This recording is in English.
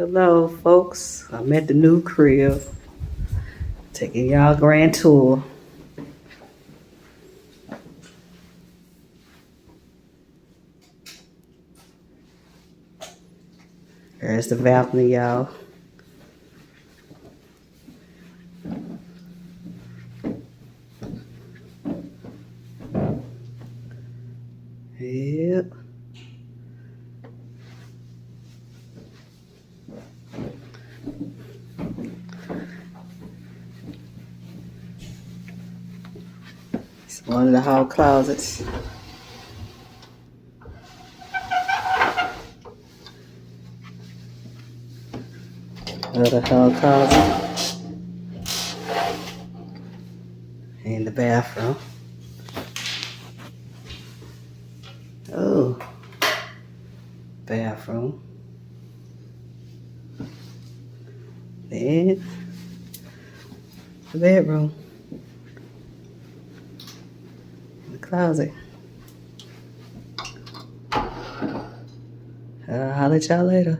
Hello, folks. I'm at the new crib, taking y'all grand tour. There's the balcony, y'all. Yep. It's one of the hall closets. Another hall closet. And the bathroom. Oh. Bathroom. Then the bedroom. The closet. I'll holler at y'all later.